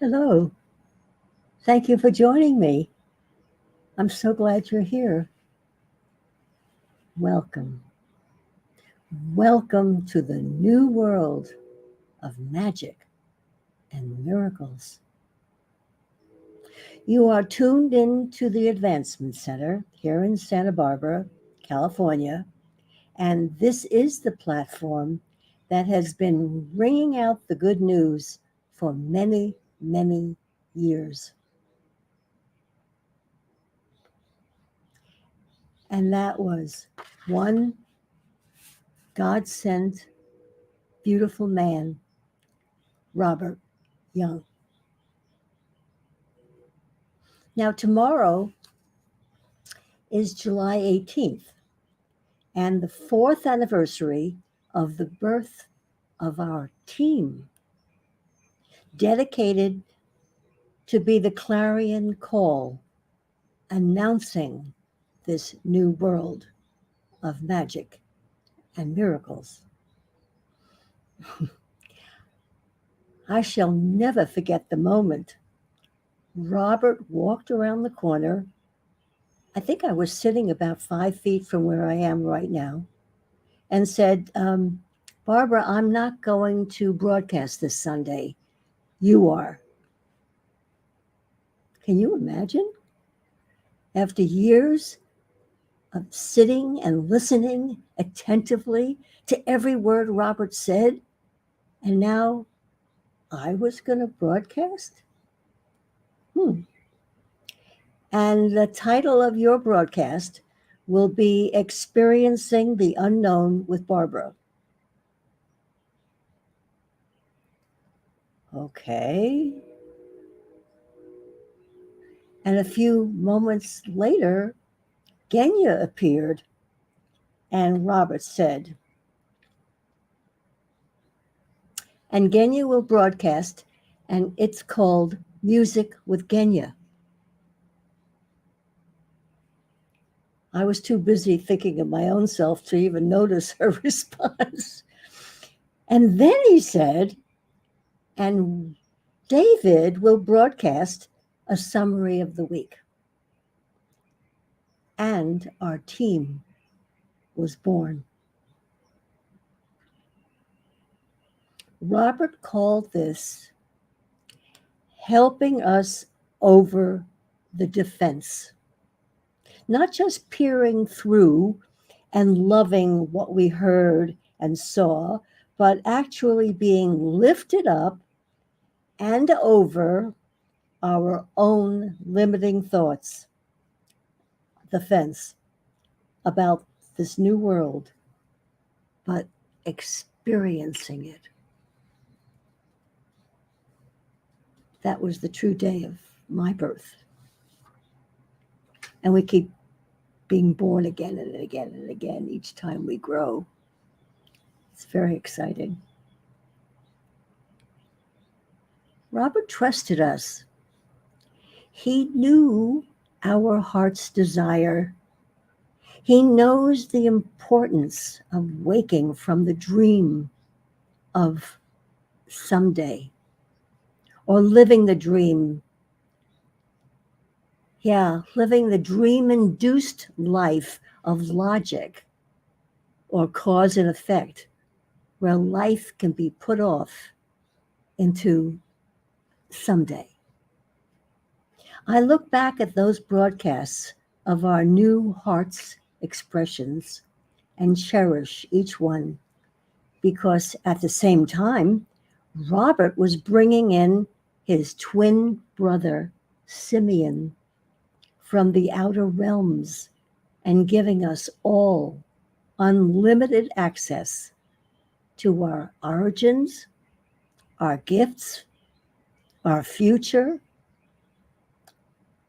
Hello. Thank you for joining me. I'm so glad you're here. Welcome. Welcome to the new world of magic and miracles. You are tuned in to the Advancement Center here in Santa Barbara, California, and this is the platform that has been ringing out the good news for many, many years. And that was one God sent beautiful man, Robert Young. Now, tomorrow is July 18th and the fourth anniversary of the birth of our team, dedicated to be the clarion call announcing this new world of magic and miracles. I shall never forget the moment Robert walked around the corner. I think I was sitting about 5 feet from where I am right now, and said, Barbara, I'm not going to broadcast this Sunday. You are. Can you imagine? After years of sitting and listening attentively to every word Robert said, and now I was going to broadcast? And the title of your broadcast will be Experiencing the Unknown with Barbara. Okay. And a few moments later, Genya appeared, and Robert said, and Genya will broadcast, and it's called Music with Genya. I was too busy thinking of my own self to even notice her response. And then he said, and David will broadcast a summary of the week. And our team was born. Robert called this helping us over the defense, not just peering through and loving what we heard and saw, but actually being lifted up and over our own limiting thoughts, the fence about this new world, but experiencing it. That was the true day of my birth. And we keep being born again and again and again each time we grow. It's very exciting. Robert trusted us. He knew our heart's desire. He knows the importance of waking from the dream of someday or living the dream. Yeah, living the dream-induced life of logic or cause and effect, where life can be put off into someday. I look back at those broadcasts of our new heart's expressions and cherish each one, because at the same time, Robert was bringing in his twin brother, Simeon, from the outer realms and giving us all unlimited access to our origins, our gifts, our future,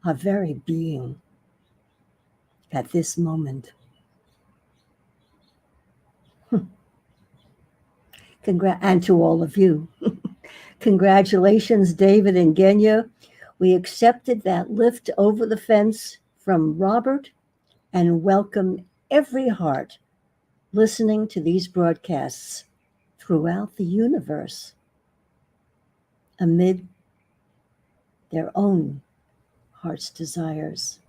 our very being at this moment. And to all of you, congratulations, David and Genya. We accepted that lift over the fence from Robert and welcome every heart listening to these broadcasts throughout the universe amid their own heart's desires.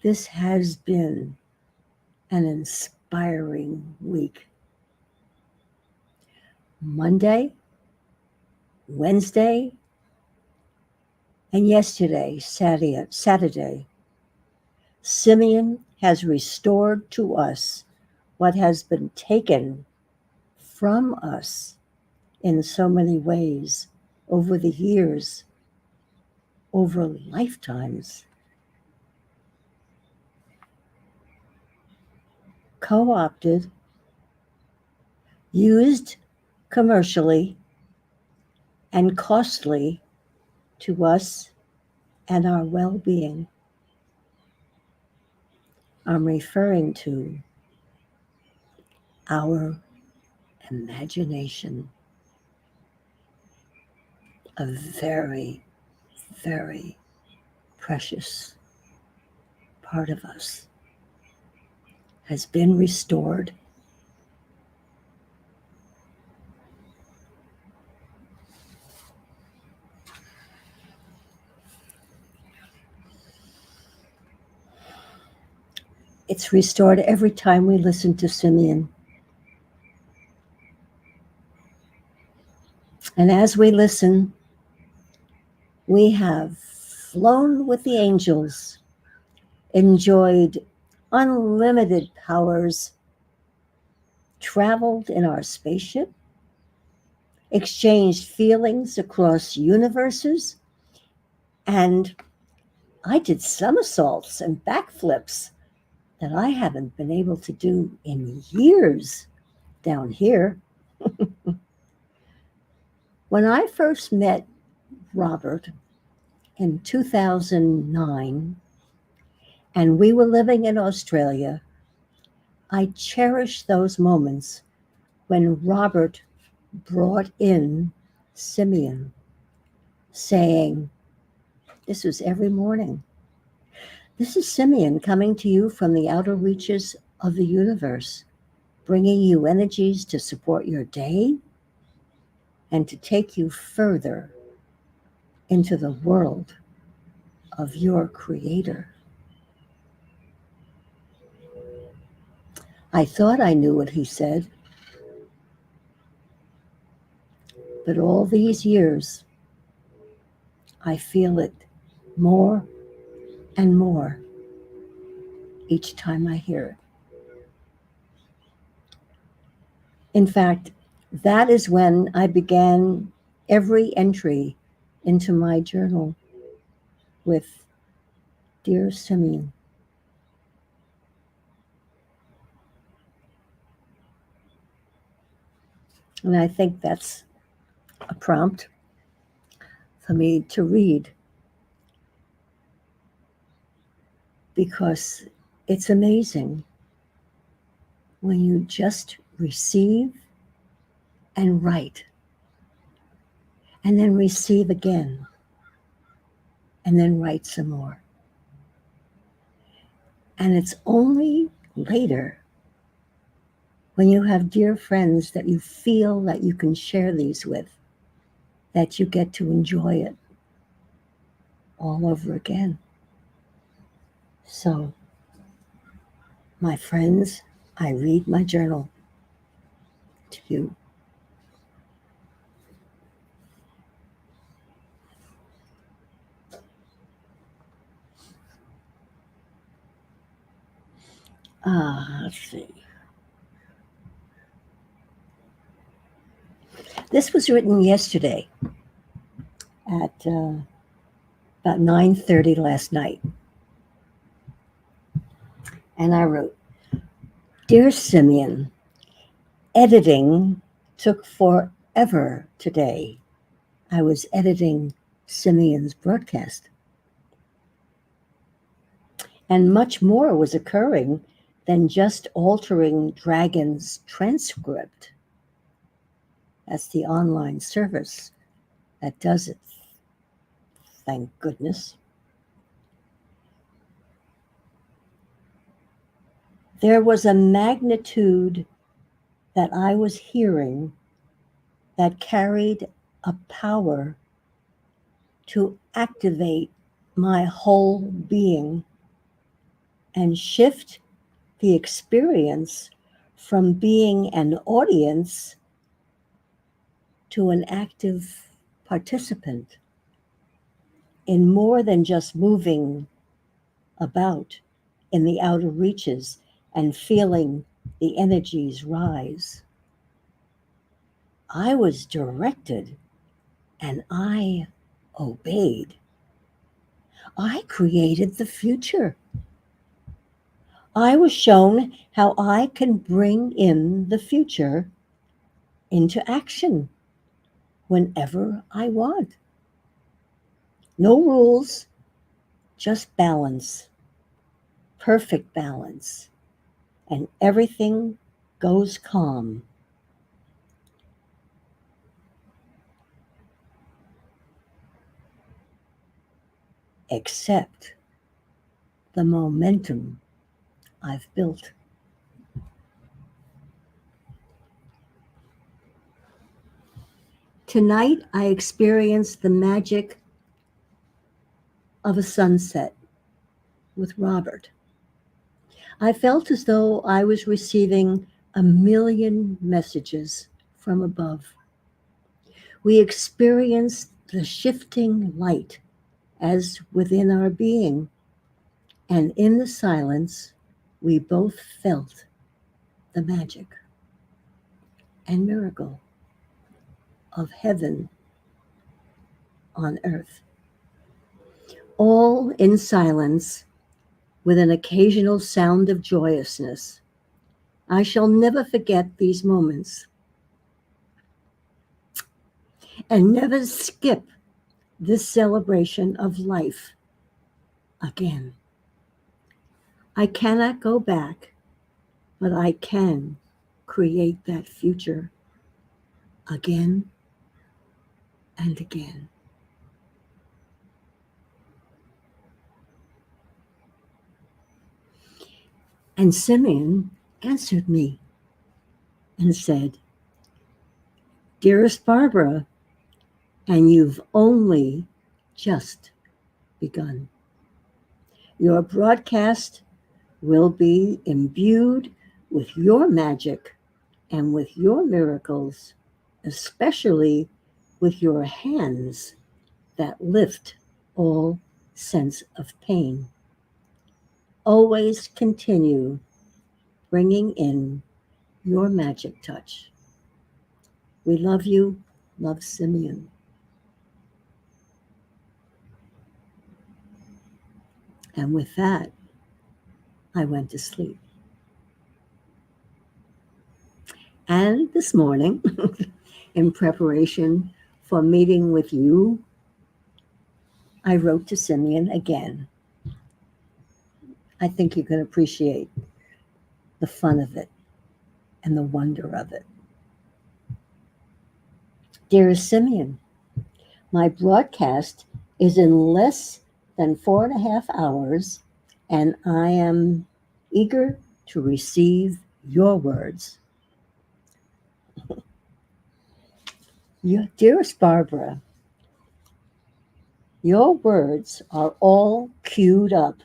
This has been an inspiring week. Monday, Wednesday, and yesterday, Saturday, Simeon has restored to us what has been taken from us in so many ways over the years, over lifetimes. Co-opted, used commercially, and costly to us and our well-being. I'm referring to our imagination, a very, very precious part of us has been restored. It's restored every time we listen to Simeon. And as we listen, we have flown with the angels, enjoyed unlimited powers, traveled in our spaceship, exchanged feelings across universes, and I did somersaults and backflips that I haven't been able to do in years down here. When I first met Robert in 2009, and we were living in Australia, I cherish those moments when Robert brought in Simeon, saying, this was every morning. This is Simeon coming to you from the outer reaches of the universe, bringing you energies to support your day and to take you further into the world of your Creator. I thought I knew what he said, but all these years, I feel it more and more each time I hear it. In fact, that is when I began every entry into my journal with Dear Simeon. And I think that's a prompt for me to read, because it's amazing when you just receive and write, and then receive again, and then write some more. And it's only later, when you have dear friends that you feel that you can share these with, that you get to enjoy it all over again. So, my friends, I read my journal to you. Let's see. This was written yesterday at about 9:30 last night. And I wrote, Dear Simeon, editing took forever today. I was editing Simeon's broadcast. And much more was occurring than just altering Dragon's transcript. That's the online service that does it. Thank goodness. There was a magnitude that I was hearing that carried a power to activate my whole being and shift the experience from being an audience to an active participant in more than just moving about in the outer reaches and feeling the energies rise. I was directed and I obeyed. I created the future. I was shown how I can bring in the future into action whenever I want. No rules, just balance, perfect balance, and everything goes calm. Except the momentum I've built. Tonight, I experienced the magic of a sunset with Robert. I felt as though I was receiving a million messages from above. We experienced the shifting light as within our being, and in the silence, we both felt the magic and miracle of heaven on earth. All in silence with an occasional sound of joyousness. I shall never forget these moments and never skip this celebration of life again. I cannot go back, but I can create that future again and again. And Simeon answered me and said, Dearest Barbara, and you've only just begun. Your broadcast will be imbued with your magic and with your miracles, especially with your hands that lift all sense of pain. Always continue bringing in your magic touch. We love you. Love, Simeon. And with that, I went to sleep. And this morning, in preparation for meeting with you, I wrote to Simeon again. I think you can appreciate the fun of it and the wonder of it. Dearest Simeon, my broadcast is in less than 4.5 hours, and I am eager to receive your words. Dearest Barbara, your words are all queued up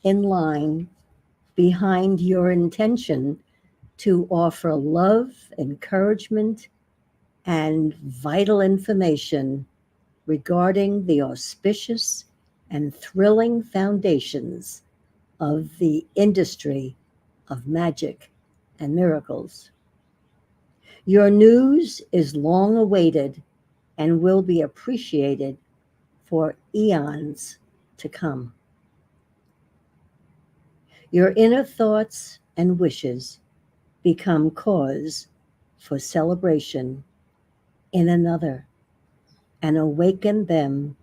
in line behind your intention to offer love, encouragement, and vital information regarding the auspicious and thrilling foundations of the industry of magic and miracles. Your news is long awaited and will be appreciated for eons to come. Your inner thoughts and wishes become cause for celebration in another and awaken them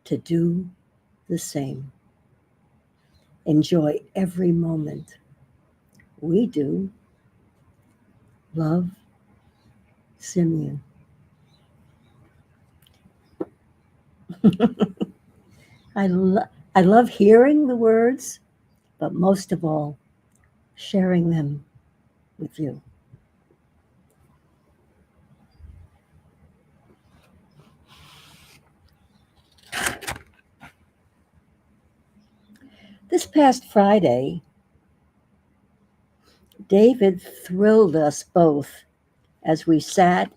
to do the same. Enjoy every moment. We do. Love, Simeon. I love hearing the words, but most of all, sharing them with you. This past Friday, David thrilled us both as we sat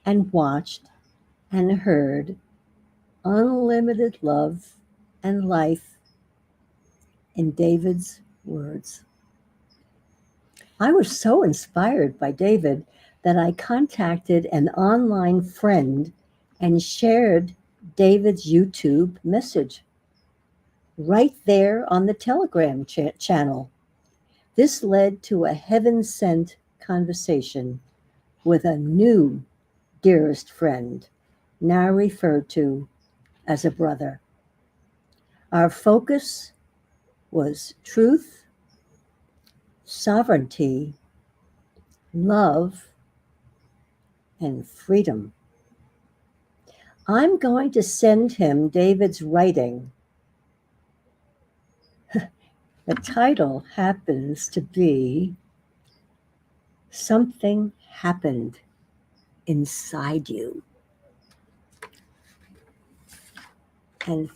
and watched and heard unlimited love and life in David's words. I was so inspired by David that I contacted an online friend and shared David's YouTube message right there on the Telegram channel. This led to a heaven sent conversation with a new dearest friend, now referred to as a brother. Our focus was truth, sovereignty, love, and freedom. I'm going to send him David's writing. The title happens to be Something Happened Inside You. And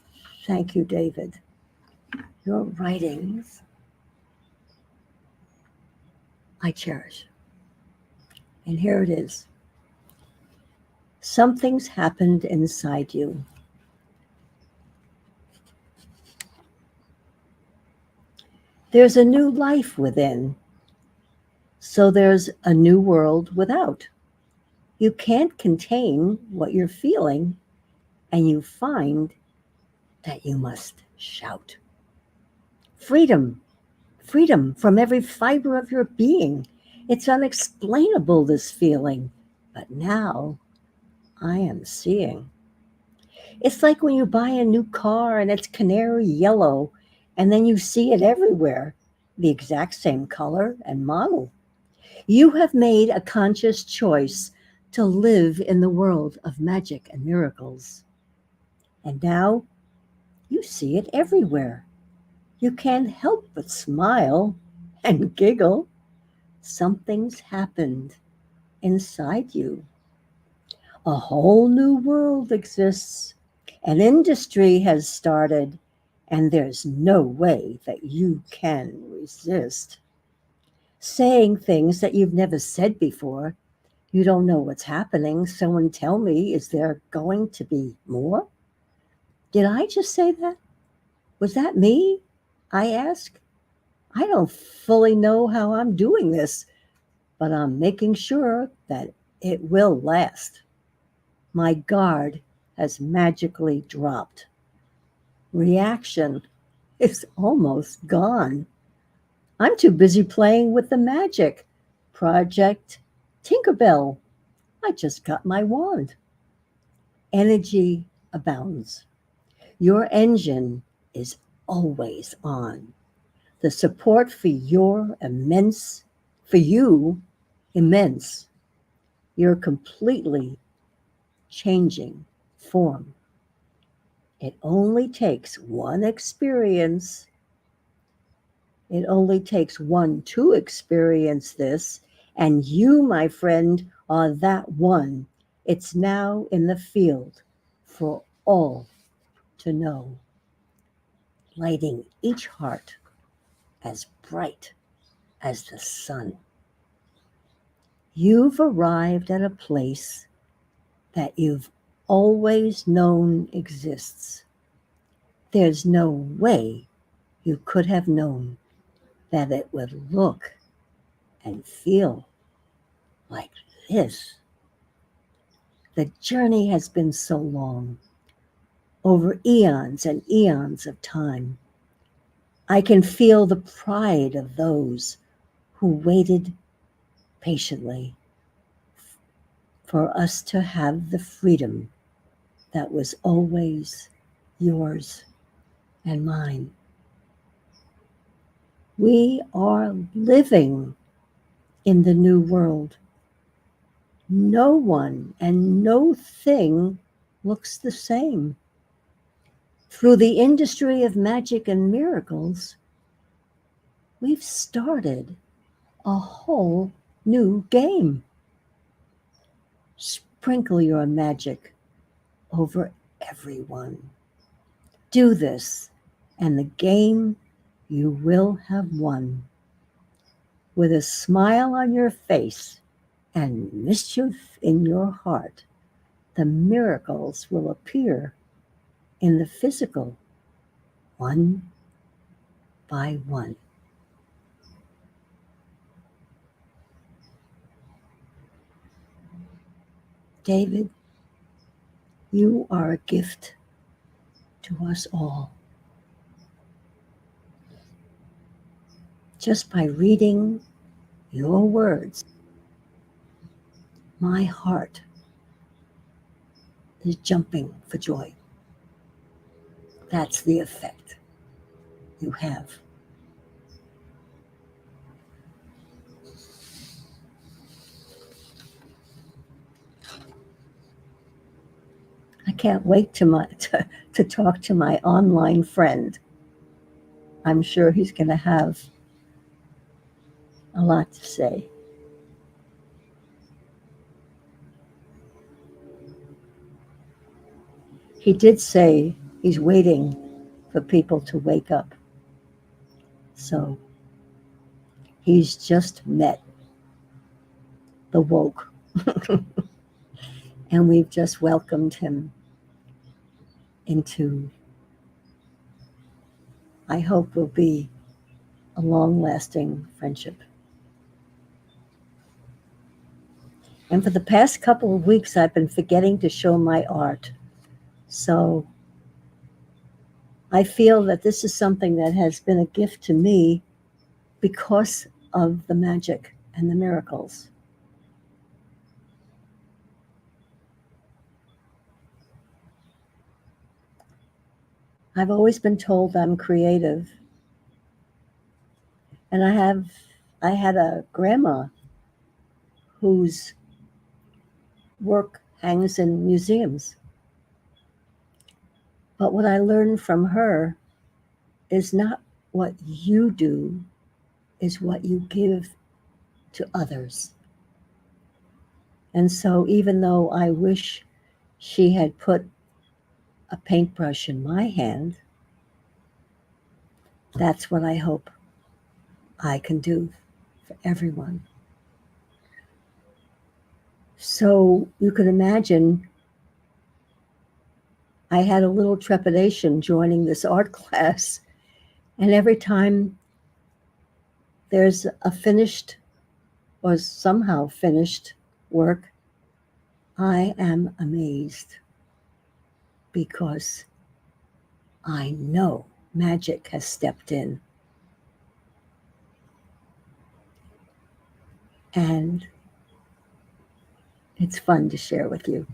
thank you, David. Your writings I cherish. And here it is. Something's happened inside you. There's a new life within, so there's a new world without. You can't contain what you're feeling, and you find that you must shout. Freedom, freedom from every fiber of your being. It's unexplainable, this feeling, but now I am seeing. It's like when you buy a new car and it's canary yellow, and then you see it everywhere, the exact same color and model. You have made a conscious choice to live in the world of magic and miracles. And now you see it everywhere. You can't help but smile and giggle. Something's happened inside you. A whole new world exists. An industry has started, and there's no way that you can resist. Saying things that you've never said before. You don't know what's happening. Someone tell me, is there going to be more? Did I just say that? Was that me? I ask. I don't fully know how I'm doing this, but I'm making sure that it will last. My guard has magically dropped. Reaction is almost gone. I'm too busy playing with the magic. Project Tinkerbell. I just got my wand. Energy abounds. Your engine is always on. The support for you, immense. You're completely changing form. It only takes one experience. It only takes one to experience this. And you, my friend, are that one. It's now in the field for all to know, lighting each heart as bright as the sun. You've arrived at a place that you've always known exists. There's no way you could have known that it would look and feel like this. The journey has been so long, over eons and eons of time. I can feel the pride of those who waited patiently for us to have the freedom that was always yours and mine. We are living in the new world. No one and no thing looks the same. Through the industry of magic and miracles, we've started a whole new game. Sprinkle your magic over everyone. Do this, and the game you will have won. With a smile on your face and mischief in your heart, the miracles will appear in the physical, one by one. David, you are a gift to us all. Just by reading your words, my heart is jumping for joy. That's the effect you have. I can't wait to talk to my online friend. I'm sure he's going to have a lot to say. He did say he's waiting for people to wake up. So he's just met the woke. And we've just welcomed him into, I hope, will be a long-lasting friendship. And for the past couple of weeks, I've been forgetting to show my art. So I feel that this is something that has been a gift to me because of the magic and the miracles. I've always been told I'm creative. And I had a grandma whose work hangs in museums. But what I learned from her is not what you do, is what you give to others. And so even though I wish she had put a paintbrush in my hand, that's what I hope I can do for everyone. So you could imagine I had a little trepidation joining this art class. And every time there's a finished or somehow finished work, I am amazed because I know magic has stepped in. And it's fun to share with you.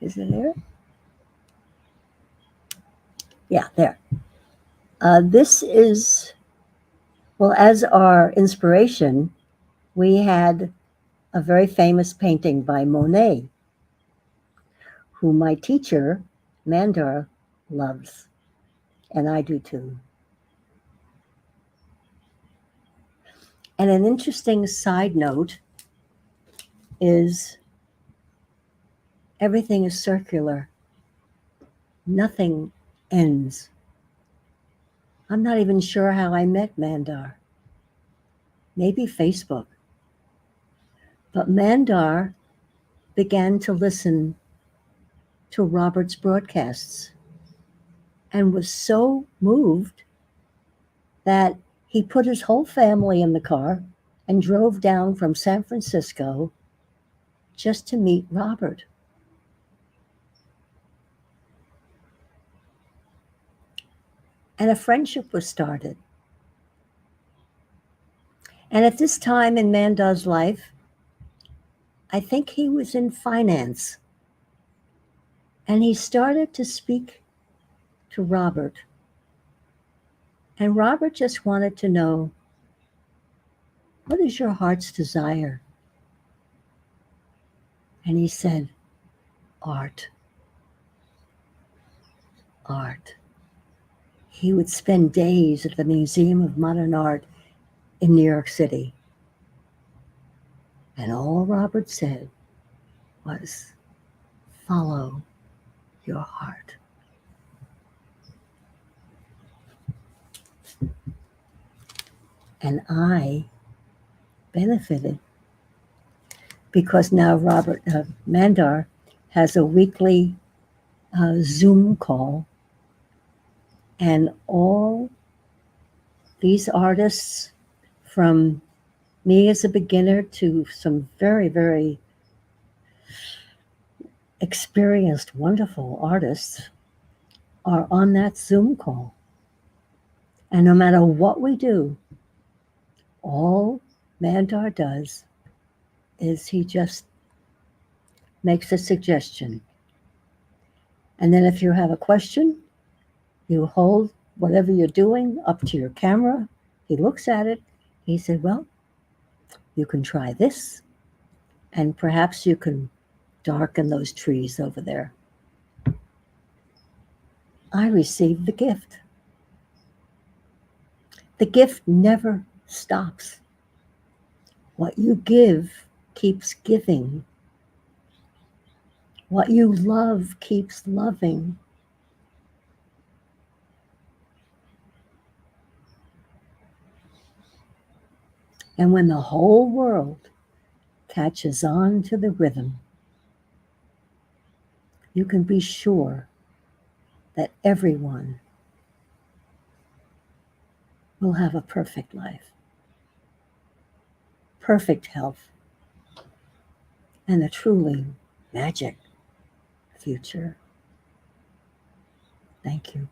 Is it there? Yeah, there. This is, well, as our inspiration, we had a very famous painting by Monet, who my teacher, Mandar, loves. And I do too. And an interesting side note is everything is circular. Nothing ends. I'm not even sure how I met Mandar. Maybe Facebook. But Mandar began to listen to Robert's broadcasts and was so moved that he put his whole family in the car and drove down from San Francisco just to meet Robert. And a friendship was started. And at this time in Mandar's life, I think he was in finance. And he started to speak to Robert. And Robert just wanted to know, what is your heart's desire? And he said, art. Art. He would spend days at the Museum of Modern Art in New York City. And all Robert said was, follow your heart. And I benefited because now Robert Mandar has a weekly Zoom call, and all these artists, from me as a beginner to some very, very experienced, wonderful artists, are on that Zoom call. And no matter what we do, all Mandar does is he just makes a suggestion. And then if you have a question, you hold whatever you're doing up to your camera. He looks at it. He said, well, you can try this, and perhaps you can darken those trees over there. I received the gift. The gift never stops. What you give keeps giving. What you love keeps loving. And when the whole world catches on to the rhythm, you can be sure that everyone will have a perfect life, perfect health, and a truly magic future. Thank you.